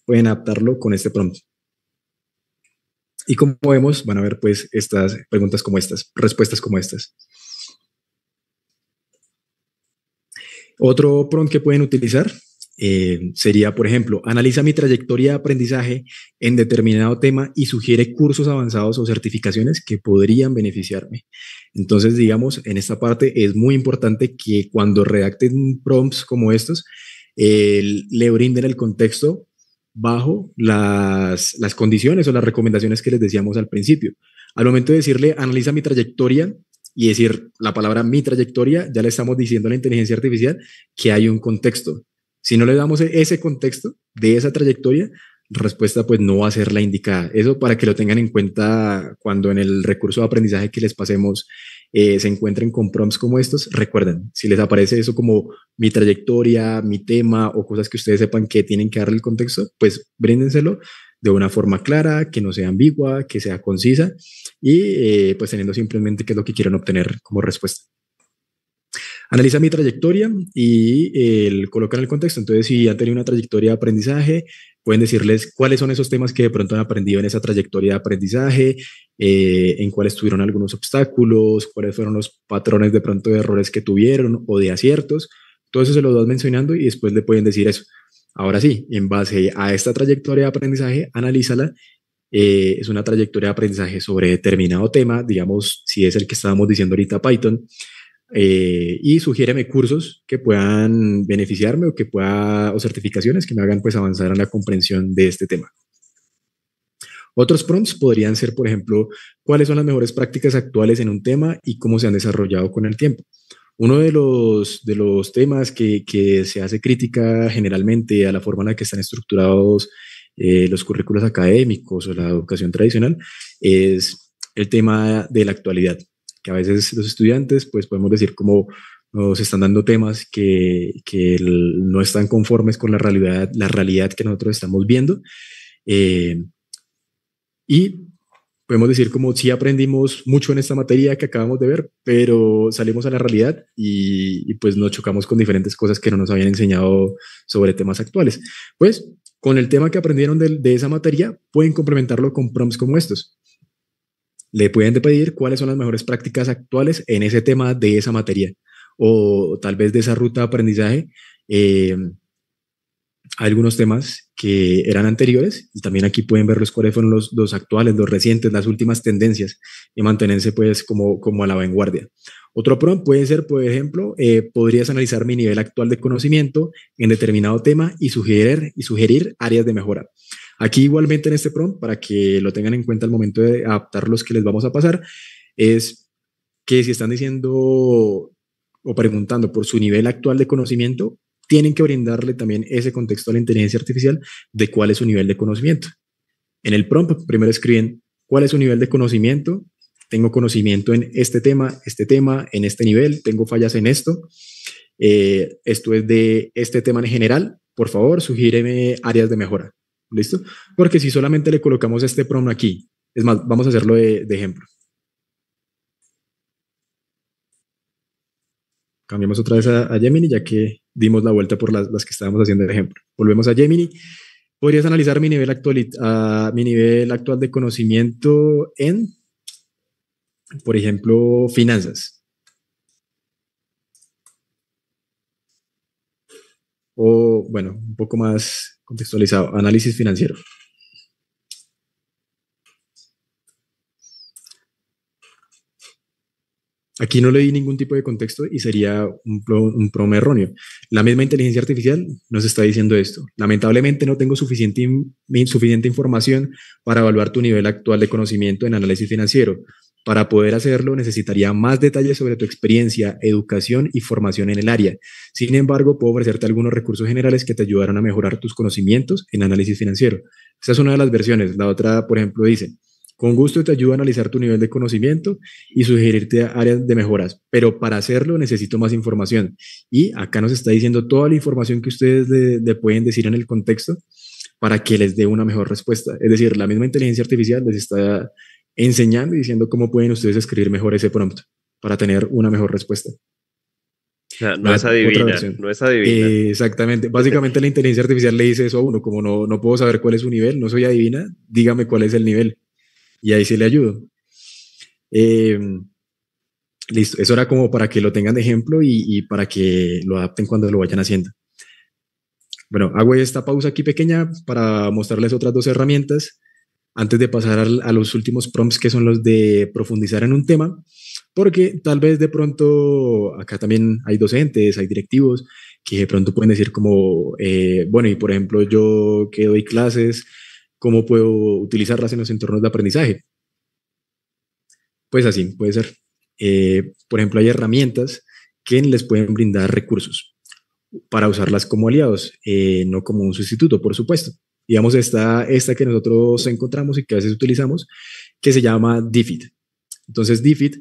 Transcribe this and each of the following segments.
pueden adaptarlo con este prompt. Y como vemos, van a ver pues estas preguntas como estas, respuestas como estas. Otro prompt que pueden utilizar sería, por ejemplo, analiza mi trayectoria de aprendizaje en determinado tema y sugiere cursos avanzados o certificaciones que podrían beneficiarme. Entonces, digamos, en esta parte es muy importante que cuando redacten prompts como estos, le brinden el contexto bajo las condiciones o las recomendaciones que les decíamos al principio. Al momento de decirle, analiza mi trayectoria, y decir la palabra mi trayectoria, ya le estamos diciendo a la inteligencia artificial que hay un contexto. Si no le damos ese contexto de esa trayectoria, la respuesta pues no va a ser la indicada. Eso para que lo tengan en cuenta cuando en el recurso de aprendizaje que les pasemos se encuentren con prompts como estos. Recuerden, si les aparece eso como mi trayectoria, mi tema o cosas que ustedes sepan que tienen que darle el contexto, pues bríndenselo de una forma clara, que no sea ambigua, que sea concisa y pues teniendo simplemente qué es lo que quieren obtener como respuesta. Analiza mi trayectoria y colocan el contexto. Entonces, si han tenido una trayectoria de aprendizaje, pueden decirles cuáles son esos temas que de pronto han aprendido en esa trayectoria de aprendizaje, en cuáles tuvieron algunos obstáculos, cuáles fueron los patrones de pronto de errores que tuvieron o de aciertos. Todo eso se lo vas mencionando y después le pueden decir eso. Ahora sí, en base a esta trayectoria de aprendizaje, analízala. Es una trayectoria de aprendizaje sobre determinado tema, digamos, si es el que estábamos diciendo ahorita, Python, y sugiéreme cursos que puedan beneficiarme o certificaciones que me hagan pues avanzar en la comprensión de este tema. Otros prompts podrían ser, por ejemplo, cuáles son las mejores prácticas actuales en un tema y cómo se han desarrollado con el tiempo. Uno de los temas que se hace crítica generalmente a la forma en la que están estructurados los currículos académicos o la educación tradicional es el tema de la actualidad, que a veces los estudiantes pues podemos decir como nos están dando temas que no están conformes con la realidad que nosotros estamos viendo y podemos decir como sí aprendimos mucho en esta materia que acabamos de ver, pero salimos a la realidad y pues nos chocamos con diferentes cosas que no nos habían enseñado sobre temas actuales. Pues con el tema que aprendieron de esa materia, pueden complementarlo con prompts como estos. Le pueden pedir cuáles son las mejores prácticas actuales en ese tema de esa materia o tal vez de esa ruta de aprendizaje. Algunos temas que eran anteriores y también aquí pueden ver cuáles fueron los actuales, los recientes, las últimas tendencias y mantenerse pues como a la vanguardia. Otro prompt puede ser, por ejemplo, podrías analizar mi nivel actual de conocimiento en determinado tema y sugerir áreas de mejora. Aquí igualmente en este prompt, para que lo tengan en cuenta al momento de adaptar los que les vamos a pasar, es que si están diciendo o preguntando por su nivel actual de conocimiento, tienen que brindarle también ese contexto a la inteligencia artificial de cuál es su nivel de conocimiento. En el prompt primero escriben cuál es su nivel de conocimiento. Tengo conocimiento en este tema, en este nivel, tengo fallas en esto. Esto es de este tema en general. Por favor, sugiéreme áreas de mejora. ¿Listo? Porque si solamente le colocamos este prompt aquí, es más, vamos a hacerlo de ejemplo. Cambiamos otra vez a Gemini, ya que dimos la vuelta por las que estábamos haciendo de ejemplo. Volvemos a Gemini. Podrías analizar mi nivel actual de conocimiento en, por ejemplo, finanzas. O, bueno, un poco más contextualizado, análisis financiero. Aquí no le di ningún tipo de contexto y sería un prompt erróneo. La misma inteligencia artificial nos está diciendo esto. Lamentablemente no tengo suficiente información para evaluar tu nivel actual de conocimiento en análisis financiero. Para poder hacerlo necesitaría más detalles sobre tu experiencia, educación y formación en el área. Sin embargo, puedo ofrecerte algunos recursos generales que te ayudarán a mejorar tus conocimientos en análisis financiero. Esta es una de las versiones. La otra, por ejemplo, dice: con gusto te ayudo a analizar tu nivel de conocimiento y sugerirte áreas de mejoras, pero para hacerlo necesito más información. Y acá nos está diciendo toda la información que ustedes le pueden decir en el contexto para que les dé una mejor respuesta. Es decir, la misma inteligencia artificial les está enseñando y diciendo cómo pueden ustedes escribir mejor ese prompt para tener una mejor respuesta. sea, no es Otra adivina, versión. no es adivina. Exactamente. Básicamente la inteligencia artificial le dice eso a uno, como no puedo saber cuál es su nivel, no soy adivina, dígame cuál es el nivel. Y ahí sí le ayudo. Eh, Listo, eso era como para que lo tengan de ejemplo y para que lo adapten cuando lo vayan haciendo. Bueno, hago esta pausa aquí pequeña para mostrarles otras dos herramientas antes de pasar a los últimos prompts que son los de profundizar en un tema, porque tal vez de pronto acá también hay docentes, hay directivos que de pronto pueden decir como, bueno, y por ejemplo yo que doy clases, ¿cómo puedo utilizarlas en los entornos de aprendizaje? Pues así puede ser. Por ejemplo, hay herramientas que les pueden brindar recursos para usarlas como aliados, no como un sustituto, por supuesto. Digamos, esta que nosotros encontramos y que a veces utilizamos, que se llama DFID. Entonces, DFID,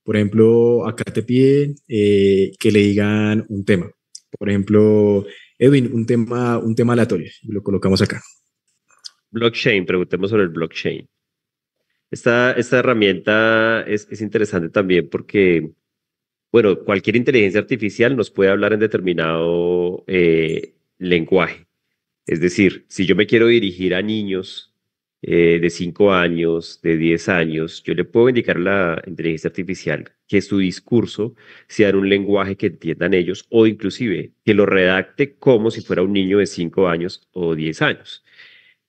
por ejemplo, acá te pide que le digan un tema. Por ejemplo, Edwin, un tema aleatorio, y lo colocamos acá. Blockchain, preguntemos sobre el blockchain. Esta herramienta es interesante también porque, bueno, cualquier inteligencia artificial nos puede hablar en determinado lenguaje. Es decir, si yo me quiero dirigir a niños de 5 años, de 10 años, yo le puedo indicar a la inteligencia artificial que su discurso sea en un lenguaje que entiendan ellos o inclusive que lo redacte como si fuera un niño de 5 años o 10 años.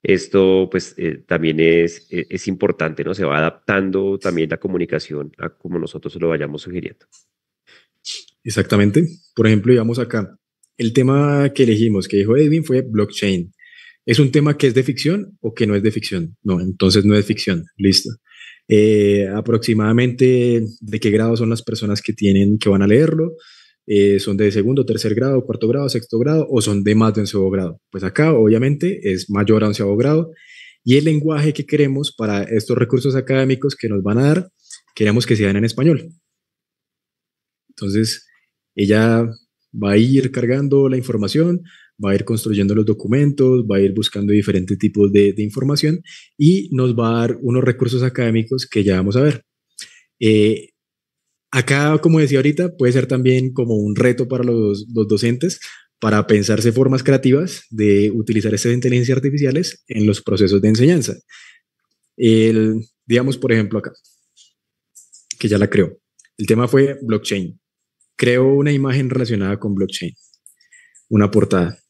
Esto pues también es importante, ¿no? Se va adaptando también la comunicación a como nosotros lo vayamos sugiriendo. Exactamente. Por ejemplo, digamos acá, el tema que elegimos, que dijo Edwin, fue blockchain. ¿Es un tema que es de ficción o que no es de ficción? No, entonces no es ficción. Listo. Aproximadamente de qué grado son las personas que van a leerlo. ¿Son de segundo, tercer grado, cuarto grado, sexto grado o son de más de onceavo grado? Pues acá obviamente es mayor a onceavo grado y el lenguaje que queremos para estos recursos académicos que nos van a dar, queremos que sean en español. Entonces, ella va a ir cargando la información, va a ir construyendo los documentos, va a ir buscando diferentes tipos de información y nos va a dar unos recursos académicos que ya vamos a ver. Eh, Acá, como decía ahorita, puede ser también como un reto para los docentes para pensarse formas creativas de utilizar estas inteligencias artificiales en los procesos de enseñanza. Digamos, por ejemplo, acá, que ya la creo. El tema fue blockchain. Creo una imagen relacionada con blockchain, una portada.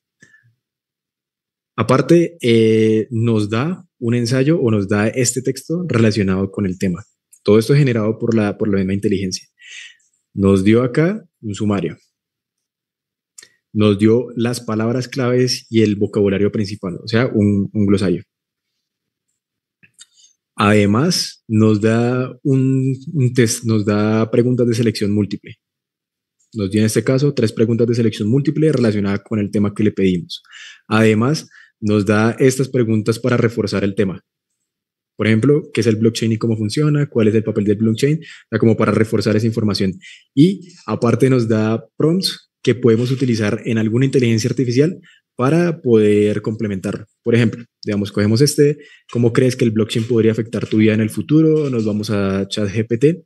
Aparte, nos da un ensayo o nos da este texto relacionado con el tema. Todo esto es generado por la misma inteligencia. Nos dio acá un sumario. Nos dio las palabras claves y el vocabulario principal, o sea, un glosario. Además, nos da un test, nos da preguntas de selección múltiple. Nos dio en este caso 3 preguntas de selección múltiple relacionadas con el tema que le pedimos. Además, nos da estas preguntas para reforzar el tema. Por ejemplo, ¿qué es el blockchain y cómo funciona? ¿Cuál es el papel del blockchain? Como para reforzar esa información. Y aparte nos da prompts que podemos utilizar en alguna inteligencia artificial para poder complementarlo. Por ejemplo, digamos, cogemos ¿cómo crees que el blockchain podría afectar tu vida en el futuro? Nos vamos a ChatGPT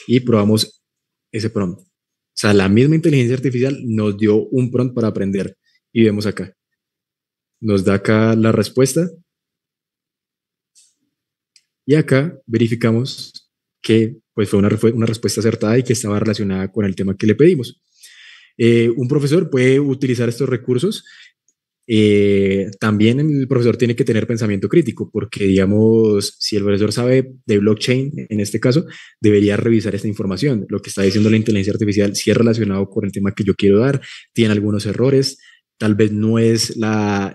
y probamos ese prompt. O sea, la misma inteligencia artificial nos dio un prompt para aprender y vemos acá. Nos da acá la respuesta y acá verificamos que pues, fue una respuesta acertada y que estaba relacionada con el tema que le pedimos. Un profesor puede utilizar estos recursos. También el profesor tiene que tener pensamiento crítico, porque digamos, si el profesor sabe de blockchain, en este caso, debería revisar esta información. Lo que está diciendo la inteligencia artificial, si es relacionado con el tema que yo quiero dar, tiene algunos errores, tal vez no es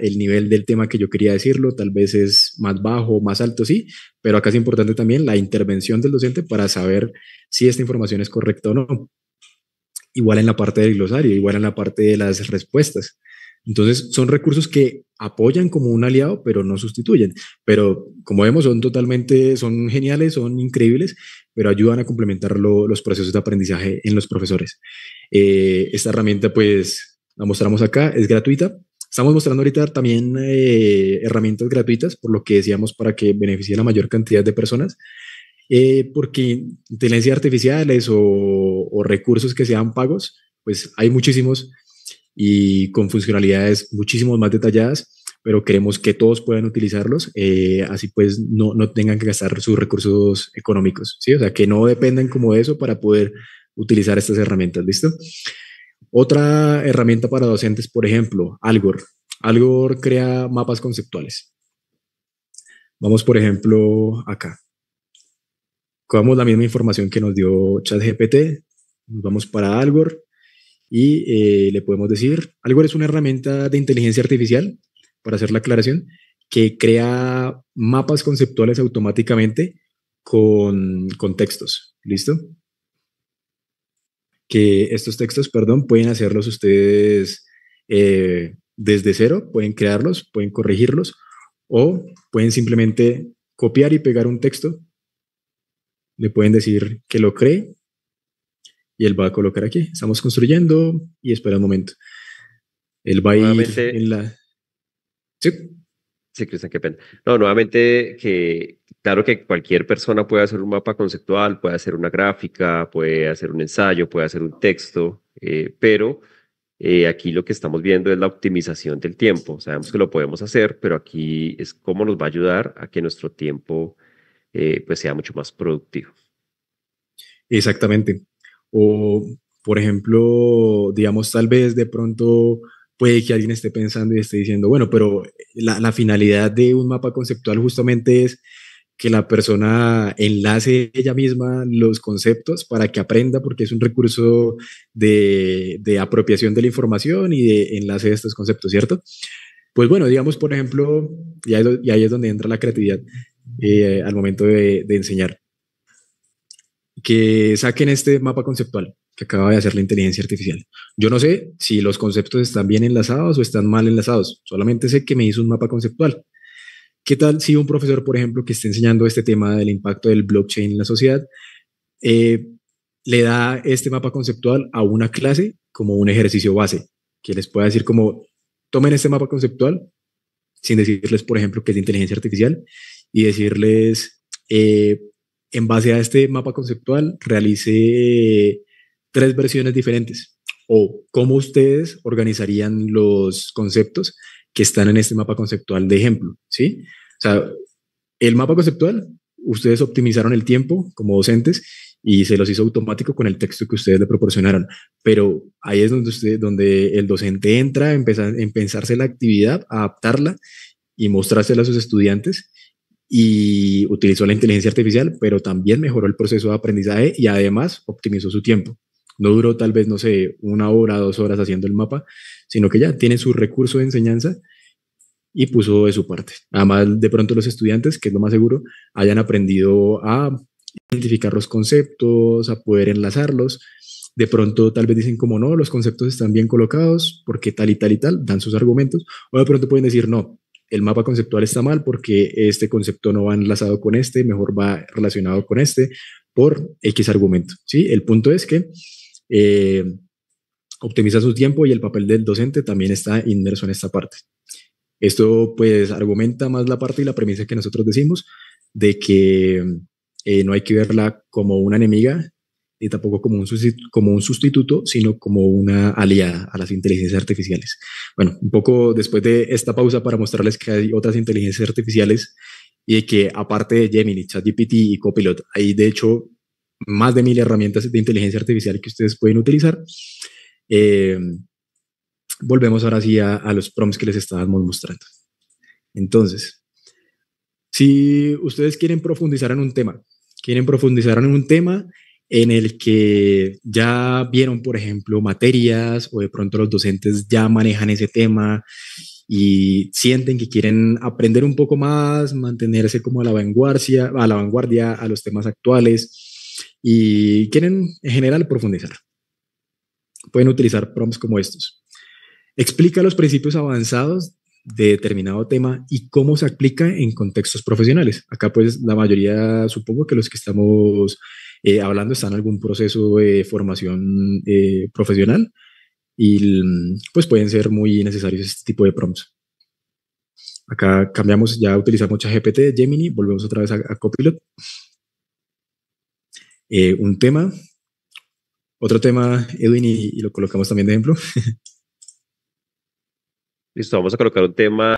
el nivel del tema que yo quería decirlo, tal vez es más bajo, más alto, sí, pero acá es importante también la intervención del docente para saber si esta información es correcta o no. Igual en la parte del glosario, igual en la parte de las respuestas. Entonces, son recursos que apoyan como un aliado, pero no sustituyen. Pero como vemos, son geniales, son increíbles, pero ayudan a complementar los procesos de aprendizaje en los profesores. Esta herramienta, pues, la mostramos acá, es gratuita. Estamos mostrando ahorita también herramientas gratuitas, por lo que decíamos, para que beneficie a la mayor cantidad de personas. Porque inteligencias artificiales o recursos que sean pagos, pues hay muchísimos y con funcionalidades muchísimo más detalladas, pero queremos que todos puedan utilizarlos, así pues no tengan que gastar sus recursos económicos, ¿sí? O sea, que no dependan como de eso para poder utilizar estas herramientas, ¿listo? Otra herramienta para docentes, por ejemplo, Algor. Algor crea mapas conceptuales. Vamos, por ejemplo, acá. Cogemos la misma información que nos dio ChatGPT, nos vamos para Algor y le podemos decir, Algor es una herramienta de inteligencia artificial, para hacer la aclaración, que crea mapas conceptuales automáticamente con textos. ¿Listo? Que estos textos, perdón, pueden hacerlos ustedes desde cero, pueden crearlos, pueden corregirlos o pueden simplemente copiar y pegar un texto, le pueden decir que lo cree y él va a colocar aquí, estamos construyendo y espera un momento. Él va a ir Nuevamente, en la... Sí, sí, Cristian, qué pena. No, nuevamente que claro que cualquier persona puede hacer un mapa conceptual, puede hacer una gráfica, puede hacer un ensayo, puede hacer un texto, pero aquí lo que estamos viendo es la optimización del tiempo. Sabemos que lo podemos hacer, pero aquí es cómo nos va a ayudar a que nuestro tiempo pues sea mucho más productivo. exactamente. O, por ejemplo, digamos, tal vez de pronto puede que alguien esté pensando y esté diciendo, bueno, pero la finalidad de un mapa conceptual justamente es que la persona enlace ella misma los conceptos para que aprenda, porque es un recurso de apropiación de la información y de enlace de estos conceptos, ¿cierto? Pues bueno, digamos, por ejemplo, y ahí es donde entra la creatividad al momento de enseñar, que saquen este mapa conceptual que acaba de hacer la inteligencia artificial. Yo no sé si los conceptos están bien enlazados o están mal enlazados, solamente sé que me hizo un mapa conceptual. ¿Qué tal si un profesor, por ejemplo, que esté enseñando este tema del impacto del blockchain en la sociedad, eh, le da este mapa conceptual a una clase como un ejercicio base, que les pueda decir como, tomen este mapa conceptual, sin decirles, por ejemplo, que es de inteligencia artificial, y decirles, en base a este mapa conceptual, realice tres versiones diferentes, o cómo ustedes organizarían los conceptos que están en este mapa conceptual de ejemplo, ¿sí? O sea, el mapa conceptual, ustedes optimizaron el tiempo como docentes y se los hizo automático con el texto que ustedes le proporcionaron. Pero ahí es donde el docente entra en pensarse la actividad, adaptarla y mostrársela a sus estudiantes y utilizó la inteligencia artificial, pero también mejoró el proceso de aprendizaje y además optimizó su tiempo. No duró tal vez, no sé, 1 hora, 2 horas haciendo el mapa, sino que ya tiene su recurso de enseñanza y puso de su parte. Además, de pronto los estudiantes, que es lo más seguro, hayan aprendido a identificar los conceptos, a poder enlazarlos. De pronto tal vez dicen como no, los conceptos están bien colocados porque tal y tal y tal, dan sus argumentos. O de pronto pueden decir no, el mapa conceptual está mal porque este concepto no va enlazado con este, mejor va relacionado con este por X argumento. ¿Sí? El punto es que eh, optimiza su tiempo y el papel del docente también está inmerso en esta parte. Esto pues argumenta más la parte y la premisa que nosotros decimos de que no hay que verla como una enemiga y tampoco como un sustituto, sino como una aliada a las inteligencias artificiales. Bueno, un poco después de esta pausa para mostrarles que hay otras inteligencias artificiales y de que aparte de Gemini, ChatGPT y Copilot, hay de hecho más de 1000 herramientas de inteligencia artificial que ustedes pueden utilizar. Eh, Volvemos ahora sí a los prompts que les estábamos mostrando. Entonces, si ustedes quieren profundizar en un tema en el que ya vieron, por ejemplo, materias o de pronto los docentes ya manejan ese tema y sienten que quieren aprender un poco más, mantenerse como a la vanguardia a los temas actuales y quieren en general profundizar, pueden utilizar prompts como estos. Explica los principios avanzados de determinado tema y cómo se aplica en contextos profesionales. Acá pues la mayoría, supongo que los que estamos hablando están en algún proceso de formación profesional y pues pueden ser muy necesarios este tipo de prompts. Acá cambiamos, ya utilizamos ChatGPT, Gemini, volvemos otra vez a Copilot. Un tema, Otro tema, Edwin, y lo colocamos también de ejemplo. Listo, vamos a colocar un tema